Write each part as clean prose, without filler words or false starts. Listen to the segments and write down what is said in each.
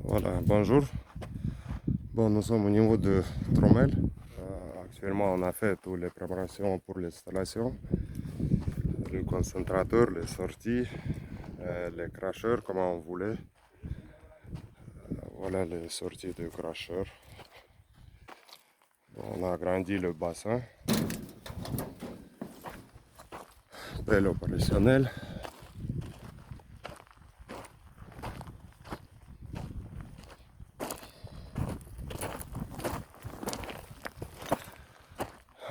Voilà, bonjour. Bon, nous sommes au niveau de Tromel. Actuellement, on a fait toutes les préparations pour l'installation. Le concentrateur, les sorties, les cracheurs, comme on voulait. Voilà les sorties de cracheurs. On a agrandi le bassin. Pelle opérationnelle.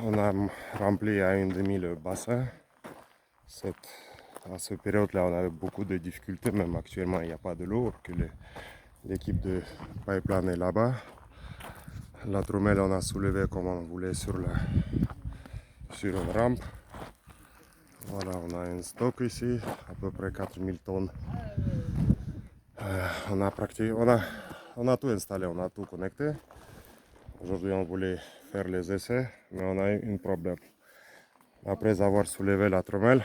On a rempli à une demi le bassin. À cette période-là, on avait beaucoup de difficultés, même actuellement, il n'y a pas de l'eau, que l'équipe de pipeline est là-bas. La tromelle, on a soulevé comme on voulait sur une rampe. Voilà, on a un stock ici, à peu près 4000 tonnes. On a tout installé, on a tout connecté. Aujourd'hui, on voulait faire les essais, mais on a eu un problème. Après avoir soulevé la tromelle,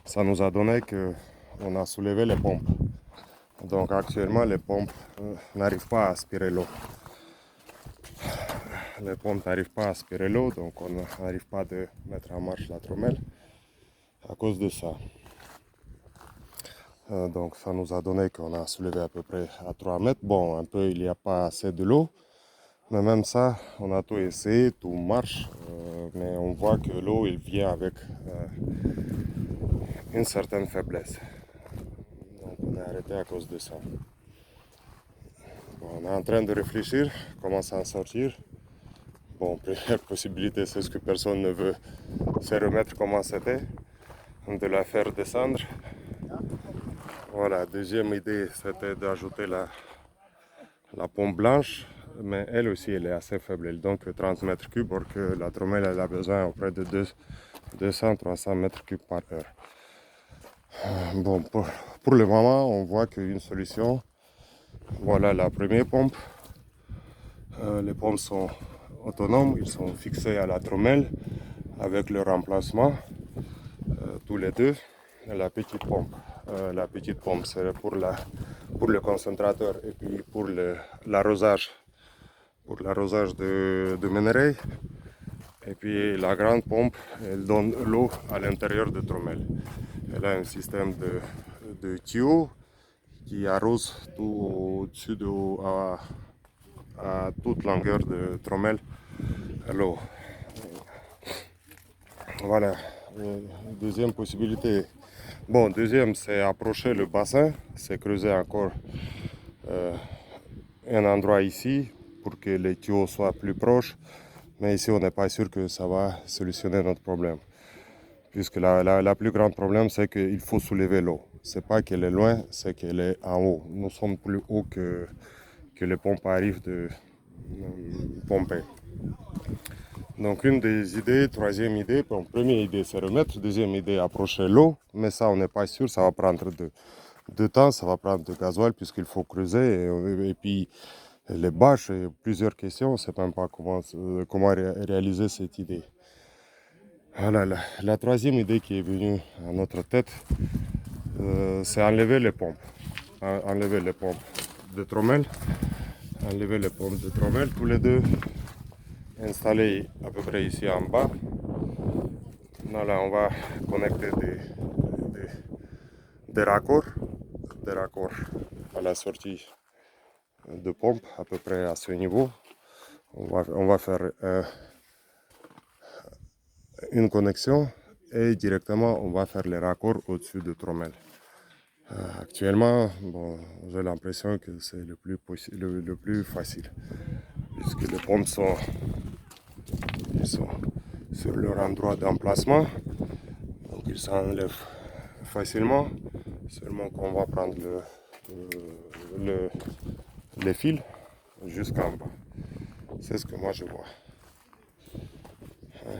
ça nous a donné qu'on a soulevé les pompes. Donc actuellement, les pompes n'arrivent pas à aspirer l'eau. Les pompes n'arrivent pas à aspirer l'eau, donc on n'arrive pas à mettre en marche la tromelle à cause de ça. Donc ça nous a donné qu'on a soulevé à peu près à 3 mètres. Bon, un peu, il n'y a pas assez de l'eau. Mais même ça, on a tout essayé, tout marche. Mais on voit que l'eau, il vient avec une certaine faiblesse. Donc on est arrêté à cause de ça. Bon, on est en train de réfléchir comment s'en sortir. Bon, première possibilité, c'est ce que personne ne veut se remettre comment c'était, de la faire descendre. Voilà, deuxième idée, c'était d'ajouter la pompe blanche, mais elle aussi, elle est assez faible. Elle donne que 30 mètres cubes, alors que la tromelle, elle a besoin auprès de 200-300 mètres cubes par heure. Bon, pour le moment, on voit qu'une solution, voilà la première pompe. Les pompes sont autonomes, ils sont fixés à la tromelle avec le remplacement, tous les deux. La petite pompe, c'est pour le concentrateur et puis pour l'arrosage. Pour l'arrosage de minerais. Et puis la grande pompe, elle donne l'eau à l'intérieur de tromelle. Elle a un système de tuyaux qui arrose tout au-dessus à toute longueur de tromelle l'eau. Voilà. Deuxième possibilité. Bon, deuxième, c'est approcher le bassin, c'est creuser encore un endroit ici pour que les tuyaux soient plus proches. Mais ici, on n'est pas sûr que ça va solutionner notre problème. Puisque la plus grande problème, c'est qu'il faut soulever l'eau. C'est pas qu'elle est loin, c'est qu'elle est en haut. Nous sommes plus haut que les pompes arrivent de pomper. Donc une des idées, troisième idée, bon, première idée c'est remettre, deuxième idée approcher l'eau, mais ça on n'est pas sûr, ça va prendre de temps, ça va prendre de gasoil puisqu'il faut creuser et puis les bâches, et plusieurs questions, on ne sait même pas comment réaliser cette idée. Voilà, la troisième idée qui est venue à notre tête, c'est enlever les pompes. Enlever les pompes de trommel. Enlever les pompes de trommel, tous les deux. Installer à peu près ici en bas. Voilà, on va connecter des raccords à la sortie de pompe, à peu près à ce niveau. On va faire une connexion et directement on va faire les raccords au-dessus de trommel. Actuellement, bon, j'ai l'impression que c'est le plus facile, puisque les pompes sont sur leur endroit d'emplacement, donc ils s'enlèvent facilement, seulement qu'on va prendre les fils jusqu'en bas. C'est ce que moi je vois.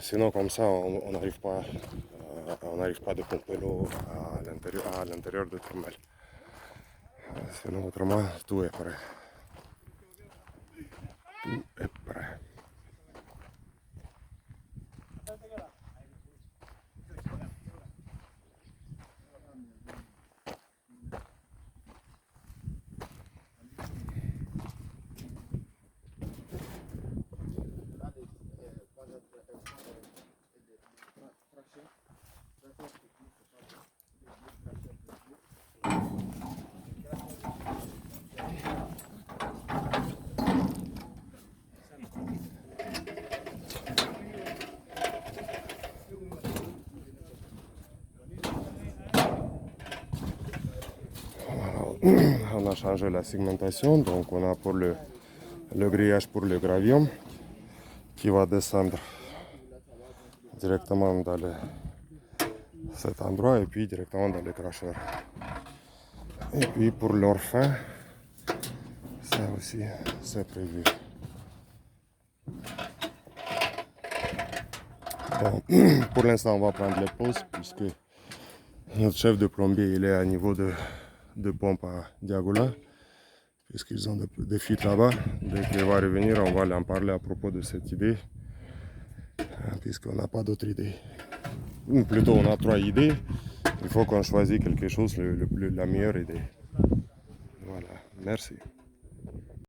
Sinon comme ça, on n'arrive pas de pomper l'eau à l'intérieur de trommel. Sinon autrement, tout est prêt. Tout est prêt. On a changé la segmentation, donc on a pour le grillage pour le gravillon qui va descendre directement dans cet endroit et puis directement dans le cracheur. Et puis pour leur fin, ça aussi c'est prévu. Bon, pour l'instant on va prendre les pauses puisque notre chef de plombier il est à niveau de pompe à Diagoula, puisqu'ils ont des fuites là-bas. Dès qu'il va revenir, on va lui en parler à propos de cette idée, puisqu'on n'a pas d'autre idée. Ou plutôt, on a 3 idées. Il faut qu'on choisisse quelque chose, la meilleure idée. Voilà, merci.